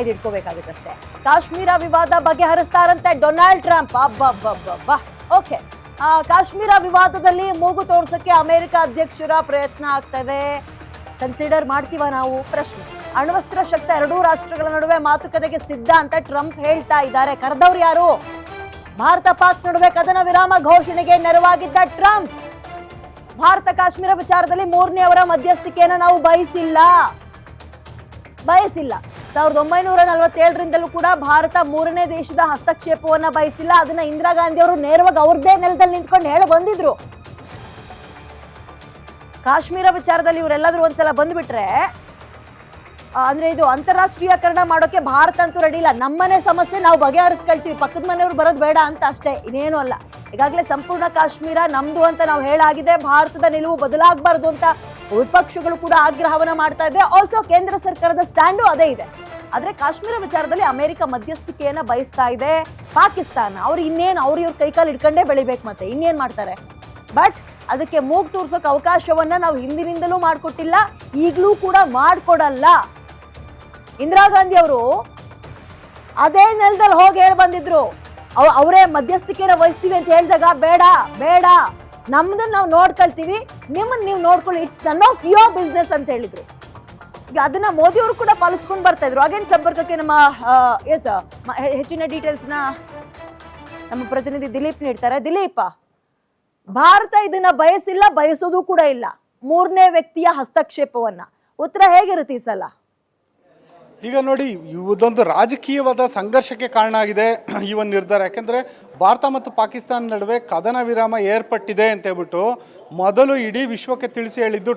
ಕಾಯ್ದಿಟ್ಕೋಬೇಕಾಗುತ್ತಷ್ಟೇ. ಕಾಶ್ಮೀರ ವಿವಾದ ಬಗೆಹರಿಸ್ತಾರಂತೆ Donald Trump. ಅಬ್ಬಬ್ಬಬ್ಬ. Okay, Kashmir ವಿವಾದದಲ್ಲಿ ಮೂಗು ತೋರ್ಸಕ್ಕೆ America ಅಧ್ಯಕ್ಷರ ಪ್ರಯತ್ನ ಆಗ್ತದೆ. ಕನ್ಸಿಡರ್ ಮಾಡ್ತೀವ ನಾವು? ಪ್ರಶ್ನೆ. ಅಣ್ವಸ್ತ್ರ ಶಕ್ತ ಎರಡೂ ರಾಷ್ಟ್ರಗಳ ನಡುವೆ ಮಾತುಕತೆಗೆ ಸಿದ್ಧ ಅಂತ ಟ್ರಂಪ್ ಹೇಳ್ತಾ ಇದ್ದಾರೆ. ಕರೆದವ್ರು ಯಾರು? ಭಾರತ ಪಾಕ್ ನಡುವೆ ಕದನ ವಿರಾಮ ಘೋಷಣೆಗೆ ನೆರವಾಗಿದ್ದ ಟ್ರಂಪ್. ಭಾರತ ಕಾಶ್ಮೀರ ವಿಚಾರದಲ್ಲಿ ಮೂರನೇ ಅವರ ಮಧ್ಯಸ್ಥಿಕೆಯನ್ನು ನಾವು ಬಯಸಿಲ್ಲ. 1947ರಿಂದಲೂ ಕೂಡ ಭಾರತ ಮೂರನೇ ದೇಶದ ಹಸ್ತಕ್ಷೇಪವನ್ನ ಬಯಸಿಲ್ಲ. ಅದನ್ನ ಇಂದಿರಾ ಗಾಂಧಿ ಅವರು ನೇರವಾಗಿ ಅವ್ರದೇ ನೆಲದಲ್ಲಿ ನಿಂತ್ಕೊಂಡು ಹೇಳಿ ಬಂದಿದ್ರು. ಕಾಶ್ಮೀರ ವಿಚಾರದಲ್ಲಿ ಇವರೆಲ್ಲಾದ್ರೂ ಒಂದ್ಸಲ ಬಂದ್ಬಿಟ್ರೆ ಅಂದ್ರೆ ಇದು ಅಂತಾರಾಷ್ಟ್ರೀಯಕರಣ ಮಾಡೋಕೆ ಭಾರತ ಅಂತೂ ರೆಡಿ ಇಲ್ಲ. ನಮ್ಮನೆ ಸಮಸ್ಯೆ ನಾವು ಬಗೆಹರಿಸ್ಕೊಳ್ತೀವಿ, ಪಕ್ಕದ ಮನೆಯವ್ರು ಬರೋದು ಬೇಡ ಅಂತ ಅಷ್ಟೇ, ಇನ್ನೇನು ಅಲ್ಲ. ಈಗಾಗಲೇ ಸಂಪೂರ್ಣ ಕಾಶ್ಮೀರ ನಮ್ದು ಅಂತ ನಾವು ಹೇಳಾಗಿದೆ. ಭಾರತದ ನಿಲುವು ಬದಲಾಗಬಾರ್ದು ಅಂತ ವಿಪಕ್ಷಗಳು ಕೂಡ ಆಗ್ರಹವನ್ನ ಮಾಡ್ತಾ ಇದೆ. ಆಲ್ಸೋ ಕೇಂದ್ರ ಸರ್ಕಾರದ ಸ್ಟ್ಯಾಂಡು ಅದೇ ಇದೆ. ಆದ್ರೆ ಕಾಶ್ಮೀರ ವಿಚಾರದಲ್ಲಿ ಅಮೆರಿಕ ಮಧ್ಯಸ್ಥಿಕೆಯನ್ನ ಬಯಸ್ತಾ ಇದೆ. ಪಾಕಿಸ್ತಾನ ಅವ್ರು ಇನ್ನೇನು ಇವ್ರ ಕೈಕಾಲು ಇಟ್ಕೊಂಡೇ ಬೆಳಿಬೇಕು, ಮತ್ತೆ ಇನ್ನೇನ್ ಮಾಡ್ತಾರೆ. ಬಟ್ ಅದಕ್ಕೆ ಮೂಗು ತೂರ್ಸೋಕೆ ಅವಕಾಶವನ್ನ ನಾವು ಹಿಂದಿನಿಂದಲೂ ಮಾಡಿಕೊಟ್ಟಿಲ್ಲ, ಈಗಲೂ ಕೂಡ ಮಾಡಿಕೊಡಲ್ಲ. ಇಂದಿರಾ ಗಾಂಧಿ ಅವರು ಅದೇ ನೆಲದಲ್ಲಿ ಹೋಗಿ ಹೇಳಿ ಬಂದಿದ್ರು, ಅವರೇ ಮಧ್ಯಸ್ಥಿಕೆನ ವಹಿಸ್ತೀವಿ ಅಂತ ಹೇಳಿದಾಗ ಬೇಡ ಬೇಡ, ನಮ್ದನ್ನ ನಾವು ನೋಡ್ಕೊಳ್ತೀವಿ, ನಿಮ್ಮನ್ನ ನೀವು ನೋಡ್ಕೊಳ್ಳಿ, it's none of your business ಅಂತ ಹೇಳಿದ್ರು. ಈಗ ಅದನ್ನ ಮೋದಿ ಅವರು ಕೂಡ ಪಾಲಿಸ್ಕೊಂಡು ಬರ್ತಾ ಇದ್ರು. ಅಗೇನ್ ಸಂಪರ್ಕಕ್ಕೆ ನಮ್ಮ ಹೆಚ್ಚಿನ ಡೀಟೇಲ್ಸ್ನ ನಮ್ಮ ಪ್ರತಿನಿಧಿ ದಿಲೀಪ್ ನೀಡ್ತಾರೆ. ದಿಲೀಪ್, ಭಾರತ ಇದನ್ನ ಬಯಸಿಲ್ಲ, ಬಯಸೋದು ಕೂಡ ಇಲ್ಲ ಮೂರನೇ ವ್ಯಕ್ತಿಯ ಹಸ್ತಕ್ಷೇಪವನ್ನ. ಉತ್ತರ ಹೇಗಿರುತ್ತೆ ಈ ಸಲ? ಈಗ ನೋಡಿ, ಇದೊಂದು ರಾಜಕೀಯವಾದ ಸಂಘರ್ಷಕ್ಕೆ ಕಾರಣ ಆಗಿದೆ ಈ ಒಂದು ನಿರ್ಧಾರ. ಯಾಕೆಂದರೆ ಭಾರತ ಮತ್ತು ಪಾಕಿಸ್ತಾನ ನಡುವೆ ಕದನ ವಿರಾಮ ಏರ್ಪಟ್ಟಿದೆ ಅಂತ ಹೇಳ್ಬಿಟ್ಟು ಮೊದಲು ಇಡೀ ವಿಶ್ವಕ್ಕೆ ತಿಳಿಸಿ ಹೇಳಿದ್ದು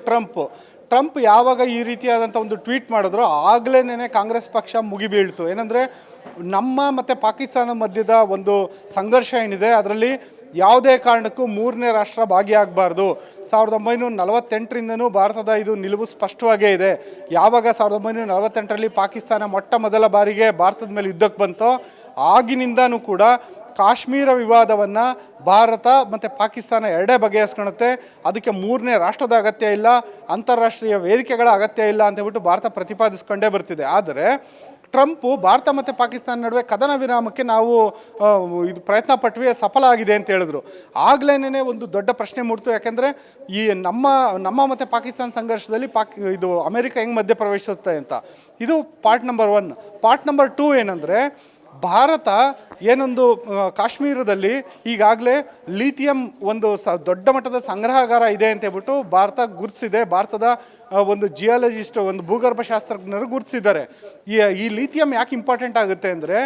ಟ್ರಂಪ್ ಯಾವಾಗ ಈ ರೀತಿಯಾದಂಥ ಒಂದು ಟ್ವೀಟ್ ಮಾಡಿದ್ರು ಆಗಲೇ ಕಾಂಗ್ರೆಸ್ ಪಕ್ಷ ಮುಗಿಬೀಳ್ತು. ಏನಂದರೆ ನಮ್ಮ ಮತ್ತು ಪಾಕಿಸ್ತಾನ ಮಧ್ಯದ ಒಂದು ಸಂಘರ್ಷ ಏನಿದೆ ಅದರಲ್ಲಿ ಯಾವುದೇ ಕಾರಣಕ್ಕೂ ಮೂರನೇ ರಾಷ್ಟ್ರ ಭಾಗಿಯಾಗಬಾರ್ದು. 1948ರಿಂದನೂ ಭಾರತದ ಇದು ನಿಲುವು ಸ್ಪಷ್ಟವಾಗೇ ಇದೆ. ಯಾವಾಗ 1948ರಲ್ಲಿ ಪಾಕಿಸ್ತಾನ ಮೊಟ್ಟ ಮೊದಲ ಬಾರಿಗೆ ಭಾರತದ ಮೇಲೆ ಯುದ್ಧಕ್ಕೆ ಬಂತೋ ಆಗಿನಿಂದನೂ ಕೂಡ ಕಾಶ್ಮೀರ ವಿವಾದವನ್ನು ಭಾರತ ಮತ್ತು ಪಾಕಿಸ್ತಾನ ಎರಡೇ ಬಗೆಹರಿಸ್ಕೊಳುತ್ತೆ. ಅದಕ್ಕೆ ಮೂರನೇ ರಾಷ್ಟ್ರದ ಅಗತ್ಯ ಇಲ್ಲ, ಅಂತಾರಾಷ್ಟ್ರೀಯ ವೇದಿಕೆಗಳ ಅಗತ್ಯ ಇಲ್ಲ ಅಂತ ಹೇಳ್ಬಿಟ್ಟು ಭಾರತ ಪ್ರತಿಪಾದಿಸ್ಕೊಂಡೇ ಬರ್ತಿದೆ. ಆದರೆ ಟ್ರಂಪು ಭಾರತ ಮತ್ತು ಪಾಕಿಸ್ತಾನ ನಡುವೆ ಕದನ ವಿರಾಮಕ್ಕೆ ನಾವು ಇದು ಪ್ರಯತ್ನ ಪಟ್ವಿ, ಸಫಲ ಆಗಿದೆ ಅಂತ ಹೇಳಿದ್ರು. ಆಗ್ಲೇ ಒಂದು ದೊಡ್ಡ ಪ್ರಶ್ನೆ ಮೂಡ್ತು. ಯಾಕೆಂದರೆ ಈ ನಮ್ಮ ಮತ್ತು ಪಾಕಿಸ್ತಾನ ಸಂಘರ್ಷದಲ್ಲಿ ಇದು ಅಮೆರಿಕ ಹೆಂಗೆ ಮಧ್ಯ ಪ್ರವೇಶಿಸುತ್ತೆ ಅಂತ. ಇದು ಪಾರ್ಟ್ ನಂಬರ್ 1. ಪಾರ್ಟ್ ನಂಬರ್ 2 ಏನಂದರೆ, ಭಾರತ ಏನೊಂದು ಕಾಶ್ಮೀರದಲ್ಲಿ ಈಗಾಗಲೇ ಲಿಥಿಯಂ ಒಂದು ದೊಡ್ಡ ಮಟ್ಟದ ಸಂಗ್ರಹಗಾರ ಇದೆ ಅಂತ ಹೇಳ್ಬಿಟ್ಟು ಭಾರತ ಗುರುತಿಸಿದೆ. ಭಾರತದ ಒಂದು ಜಿಯಾಲಜಿಸ್ಟ್, ಒಂದು ಭೂಗರ್ಭಶಾಸ್ತ್ರಜ್ಞರು ಗುರುತಿಸಿದ್ದಾರೆ. ಈ ಲಿಥಿಯಂ ಯಾಕೆ ಇಂಪಾರ್ಟೆಂಟ್ ಆಗುತ್ತೆ ಅಂದರೆ,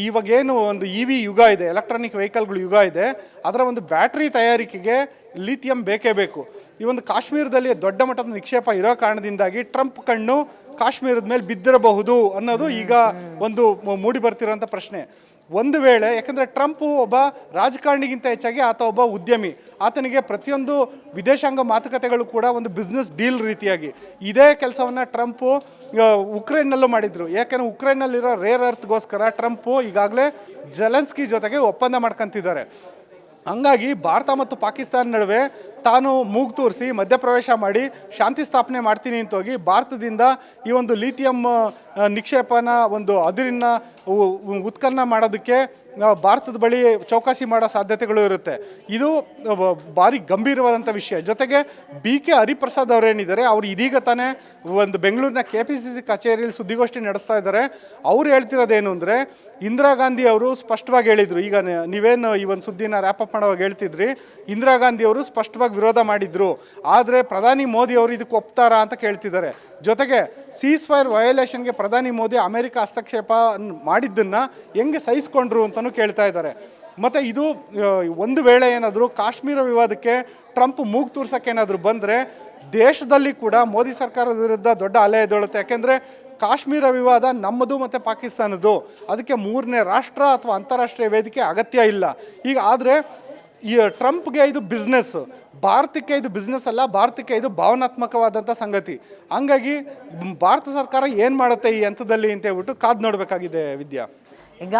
ಇವಾಗೇನು ಒಂದು EV ಯುಗ ಇದೆ, ಎಲೆಕ್ಟ್ರಾನಿಕ್ ವೆಹಿಕಲ್ಗಳು ಯುಗ ಇದೆ, ಅದರ ಒಂದು ಬ್ಯಾಟ್ರಿ ತಯಾರಿಕೆಗೆ ಲಿಥಿಯಂ ಬೇಕೇ ಬೇಕು. ಈ ಒಂದು ಕಾಶ್ಮೀರದಲ್ಲಿ ದೊಡ್ಡ ಮಟ್ಟದ ನಿಕ್ಷೇಪ ಇರೋ ಕಾರಣದಿಂದಾಗಿ ಟ್ರಂಪ್ ಕಣ್ಣು ಕಾಶ್ಮೀರದ ಮೇಲೆ ಬಿದ್ದಿರಬಹುದು ಅನ್ನೋದು ಈಗ ಒಂದು ಮೂಡಿ ಬರ್ತಿರೋಂಥ ಪ್ರಶ್ನೆ. ಒಂದು ವೇಳೆ, ಯಾಕಂದರೆ ಟ್ರಂಪು ಒಬ್ಬ ರಾಜಕಾರಣಿಗಿಂತ ಹೆಚ್ಚಾಗಿ ಆತ ಒಬ್ಬ ಉದ್ಯಮಿ. ಆತನಿಗೆ ಪ್ರತಿಯೊಂದು ವಿದೇಶಾಂಗ ಮಾತುಕತೆಗಳು ಕೂಡ ಒಂದು ಬಿಸ್ನೆಸ್ ಡೀಲ್ ರೀತಿಯಾಗಿ. ಇದೇ ಕೆಲಸವನ್ನು ಟ್ರಂಪು ಉಕ್ರೇನ್ನಲ್ಲೂ ಮಾಡಿದರು. ಯಾಕೆಂದರೆ ಉಕ್ರೇನ್ನಲ್ಲಿರೋ ರೇರ್ ಅರ್ತ್ಗೋಸ್ಕರ ಟ್ರಂಪು ಈಗಾಗಲೇ ಜೆಲೆನ್ಸ್ಕಿ ಜೊತೆಗೆ ಒಪ್ಪಂದ ಮಾಡ್ಕೊತಿದ್ದಾರೆ. ಹಂಗಾಗಿ ಭಾರತ ಮತ್ತು ಪಾಕಿಸ್ತಾನ ನಡುವೆ ತಾನು ಮೂಗು ತೋರಿಸಿ ಮಧ್ಯಪ್ರವೇಶ ಮಾಡಿ ಶಾಂತಿ ಸ್ಥಾಪನೆ ಮಾಡ್ತೀನಿ ಅಂತ ಹೋಗಿ ಭಾರತದಿಂದ ಈ ಒಂದು ಲಿಥಿಯಂ ನಿಕ್ಷೇಪನ ಒಂದು ಅದಿರನ್ನ ಉತ್ಖನನ ಮಾಡೋದಕ್ಕೆ ಭಾರತದ ಬಳಿ ಚೌಕಾಸಿ ಮಾಡೋ ಸಾಧ್ಯತೆಗಳು ಇರುತ್ತೆ. ಇದು ಭಾರಿ ಗಂಭೀರವಾದಂಥ ವಿಷಯ. ಜೊತೆಗೆ BK ಹರಿಪ್ರಸಾದ್ ಅವರೇನಿದ್ದಾರೆ, ಅವರು ಇದೀಗ ತಾನೇ ಒಂದು ಬೆಂಗಳೂರಿನ KPCC ಕಚೇರಿಯಲ್ಲಿ ಸುದ್ದಿಗೋಷ್ಠಿ ನಡೆಸ್ತಾ ಇದ್ದಾರೆ. ಅವ್ರು ಹೇಳ್ತಿರೋದೇನು ಅಂದರೆ, ಇಂದಿರಾ ಗಾಂಧಿ ಅವರು ಸ್ಪಷ್ಟವಾಗಿ ಹೇಳಿದರು. ಈಗ ನೀವೇನು ಈ ಒಂದು ಸುದ್ದಿನ ರ್ಯಾಪಪ್ ಮಾಡೋವಾಗ ಹೇಳ್ತಿದ್ರಿ, ಇಂದಿರಾ ಗಾಂಧಿ ಅವರು ಸ್ಪಷ್ಟವಾಗಿ ವಿರೋಧ ಮಾಡಿದ್ರು, ಆದರೆ ಪ್ರಧಾನಿ ಮೋದಿ ಅವರು ಇದಕ್ಕೆ ಒಪ್ತಾರಾ ಅಂತ ಕೇಳ್ತಿದ್ದಾರೆ. ಜೊತೆಗೆ ಸೀಸ್ ಫೈರ್ ವಯೋಲೇಷನ್ಗೆ ಪ್ರಧಾನಿ ಮೋದಿ ಅಮೆರಿಕ ಹಸ್ತಕ್ಷೇಪ ಮಾಡಿದ್ದನ್ನು ಹೆಂಗೆ ಸಹಿಸ್ಕೊಂಡ್ರು ಅಂತಲೂ ಕೇಳ್ತಾ ಇದ್ದಾರೆ. ಮತ್ತು ಇದು ಒಂದು ವೇಳೆ ಏನಾದರೂ ಕಾಶ್ಮೀರ ವಿವಾದಕ್ಕೆ ಟ್ರಂಪ್ ಮೂಗು ತೂರ್ಸೋಕ್ಕೆ ಏನಾದರೂ ಬಂದರೆ ದೇಶದಲ್ಲಿ ಕೂಡ ಮೋದಿ ಸರ್ಕಾರದ ವಿರುದ್ಧ ದೊಡ್ಡ ಅಲೆ ಎದ್ದೇಳುತ್ತೆ. ಯಾಕೆಂದರೆ ಕಾಶ್ಮೀರ ವಿವಾದ ನಮ್ಮದು ಮತ್ತು ಪಾಕಿಸ್ತಾನದ್ದು, ಅದಕ್ಕೆ ಮೂರನೇ ರಾಷ್ಟ್ರ ಅಥವಾ ಅಂತಾರಾಷ್ಟ್ರೀಯ ವೇದಿಕೆ ಅಗತ್ಯ ಇಲ್ಲ. ಈಗ ಆದರೆ ಈ ಟ್ರಂಪ್ಗೆ ಇದು ಬಿಸ್ನೆಸ್, ಭಾರತಕ್ಕೆ ಇದು ಬಿಸ್ನೆಸ್ ಅಲ್ಲ, ಭಾರತಕ್ಕೆ ಇದು ಭಾವನಾತ್ಮಕವಾದಂಥ ಸಂಗತಿ. ಹಂಗಾಗಿ ಭಾರತ ಸರ್ಕಾರ ಏನು ಮಾಡುತ್ತೆ ಈ ಹಂತದಲ್ಲಿ ಅಂತ ಹೇಳ್ಬಿಟ್ಟು ಕಾದು ನೋಡಬೇಕಾಗಿದೆ ವಿದ್ಯಾ. ಈಗ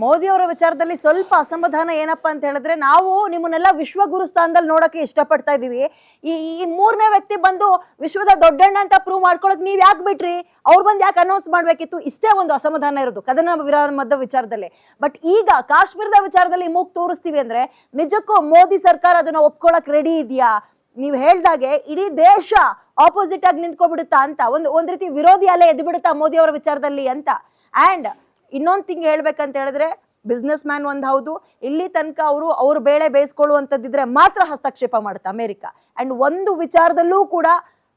ಮೋದಿಯವರ ವಿಚಾರದಲ್ಲಿ ಸ್ವಲ್ಪ ಅಸಮಾಧಾನ ಏನಪ್ಪ ಅಂತ ಹೇಳಿದ್ರೆ, ನಾವು ನಿಮ್ಮನ್ನೆಲ್ಲ ವಿಶ್ವಗುರು ಸ್ಥಾನದಲ್ಲಿ ನೋಡಕ್ಕೆ ಇಷ್ಟಪಡ್ತಾ ಇದೀವಿ. ಈ ಮೂರನೇ ವ್ಯಕ್ತಿ ಬಂದು ವಿಶ್ವದ ದೊಡ್ಡಣ್ಣ ಅಂತ ಪ್ರೂವ್ ಮಾಡ್ಕೊಳಕ್ ನೀವ್ ಯಾಕೆ ಬಿಟ್ರಿ? ಅವ್ರು ಬಂದು ಯಾಕೆ ಅನೌನ್ಸ್ ಮಾಡ್ಬೇಕಿತ್ತು? ಇಷ್ಟೇ ಒಂದು ಅಸಮಾಧಾನ ಇರೋದು ಕದನ ವಿರಾಮದ ವಿಚಾರದಲ್ಲಿ. ಬಟ್ ಈಗ ಕಾಶ್ಮೀರದ ವಿಚಾರದಲ್ಲಿ ಮೂಗ್ ತೋರಿಸ್ತೀವಿ ಅಂದ್ರೆ ನಿಜಕ್ಕೂ ಮೋದಿ ಸರ್ಕಾರ ಅದನ್ನ ಒಪ್ಕೊಳಕ್ ರೆಡಿ ಇದೆಯಾ? ನೀವು ಹೇಳ್ದಾಗೆ ಇಡೀ ದೇಶ ಆಪೋಸಿಟ್ ಆಗಿ ನಿಂತ್ಕೊಬಿಡುತ್ತಾ ಅಂತ, ಒಂದ್ ರೀತಿ ವಿರೋಧಿ ಅಲೆ ಎದ್ದು ಬಿಡುತ್ತಾ ಮೋದಿ ಅವರ ವಿಚಾರದಲ್ಲಿ ಅಂತ. ಅಂಡ್ ಇನ್ನೊಂದು ತಿಂಗ್ ಹೇಳ್ಬೇಕಂತ ಹೇಳಿದ್ರೆ, ಬಿಸ್ನೆಸ್ ಮ್ಯಾನ್ ಒಂದ್ ಹೌದು, ಇಲ್ಲಿ ತನಕ ಅವ್ರ ಬೇಳೆ ಬೇಯಿಸ್ಕೊಳ್ಳುವಂಥದ್ದಿದ್ರೆ ಮಾತ್ರ ಹಸ್ತಕ್ಷೇಪ ಮಾಡುತ್ತೆ ಅಮೆರಿಕ. ಅಂಡ್ ಒಂದು ವಿಚಾರದಲ್ಲೂ ಕೂಡ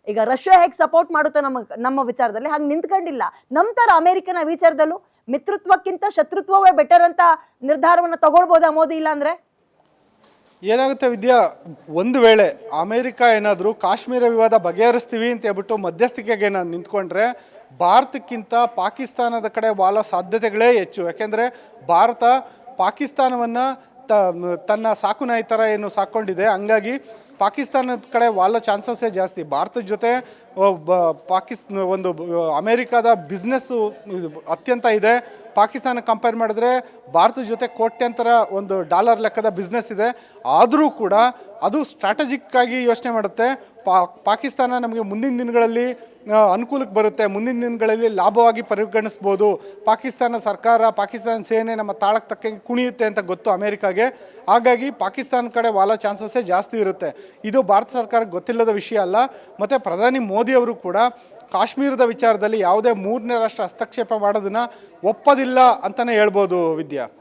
ಈಗ ರಷ್ಯಾ ಹೇಗೆ ಸಪೋರ್ಟ್ ಮಾಡುತ್ತೆ ನಮ್ಮ ವಿಚಾರದಲ್ಲಿ ಹಾಗೆ ನಿಂತ್ಕೊಂಡಿಲ್ಲ. ನಮ್ಮ ತರ ಅಮೆರಿಕನ ವಿಚಾರದಲ್ಲೂ ಮಿತ್ರತ್ವಕ್ಕಿಂತ ಶತ್ರುತ್ವವೇ ಬೆಟರ್ ಅಂತ ನಿರ್ಧಾರವನ್ನ ತಗೊಳ್ಬೋದಾ ಮೋದಿ? ಇಲ್ಲ ಅಂದ್ರೆ ಏನಾಗುತ್ತೆ ವಿದ್ಯಾ, ಒಂದು ವೇಳೆ ಅಮೇರಿಕ ಏನಾದರೂ ಕಾಶ್ಮೀರ ವಿವಾದ ಬಗೆಹರಿಸ್ತೀವಿ ಅಂತ ಹೇಳ್ಬಿಟ್ಟು ಮಧ್ಯಸ್ಥಿಕೆಗೆ ನಾನು ನಿಂತ್ಕೊಂಡ್ರೆ ಭಾರತಕ್ಕಿಂತ ಪಾಕಿಸ್ತಾನದ ಕಡೆ ವಾಲೋ ಸಾಧ್ಯತೆಗಳೇ ಹೆಚ್ಚು. ಯಾಕೆಂದರೆ ಭಾರತ ಪಾಕಿಸ್ತಾನವನ್ನು ತನ್ನ ಸಾಕುನಾಯಿ ಥರ ಏನು ಸಾಕೊಂಡಿದೆ, ಹಂಗಾಗಿ ಪಾಕಿಸ್ತಾನದ ಕಡೆ ವಾಲೋ ಚಾನ್ಸಸ್ಸೇ ಜಾಸ್ತಿ. ಭಾರತದ ಜೊತೆ ಒಂದು ಅಮೇರಿಕಾದ ಬಿಸ್ನೆಸ್ಸು ಅತ್ಯಂತ ಇದೆ. ಪಾಕಿಸ್ತಾನ ಕಂಪೇರ್ ಮಾಡಿದ್ರೆ ಭಾರತದ ಜೊತೆ ಕೋಟ್ಯಾಂತರ ಒಂದು ಡಾಲರ್ ಲೆಕ್ಕದ ಬಿಸ್ನೆಸ್ ಇದೆ. ಆದರೂ ಕೂಡ ಅದು ಸ್ಟ್ರಾಟಜಿಕ್ ಆಗಿ ಯೋಚನೆ ಮಾಡುತ್ತೆ. ಪಾಕಿಸ್ತಾನ ನಮಗೆ ಮುಂದಿನ ದಿನಗಳಲ್ಲಿ ಅನುಕೂಲಕ್ಕೆ ಬರುತ್ತೆ, ಮುಂದಿನ ದಿನಗಳಲ್ಲಿ ಲಾಭವಾಗಿ ಪರಿಗಣಿಸ್ಬೋದು. ಪಾಕಿಸ್ತಾನ ಸರ್ಕಾರ, ಪಾಕಿಸ್ತಾನ ಸೇನೆ ನಮ್ಮ ತಾಳಕ್ಕೆ ತಕ್ಕಂಗೆ ಕುಣಿಯುತ್ತೆ ಅಂತ ಗೊತ್ತು ಅಮೇರಿಕಾಗೆ. ಹಾಗಾಗಿ ಪಾಕಿಸ್ತಾನ ಕಡೆ ವಾಲೋ ಚಾನ್ಸಸ್ಸೇ ಜಾಸ್ತಿ ಇರುತ್ತೆ. ಇದು ಭಾರತ ಸರ್ಕಾರಕ್ಕೆ ಗೊತ್ತಿಲ್ಲದ ವಿಷಯ ಅಲ್ಲ. ಮತ್ತು ಪ್ರಧಾನಿ ಮೋದಿಯವರು ಕೂಡ ಕಾಶ್ಮೀರದ ವಿಚಾರದಲ್ಲಿ ಯಾವುದೇ ಮೂರನೇ ರಾಷ್ಟ್ರ ಹಸ್ತಕ್ಷೇಪ ಮಾಡೋದನ್ನು ಒಪ್ಪೋದಿಲ್ಲ ಅಂತಲೇ ಹೇಳ್ಬೋದು ವಿದ್ಯಾ.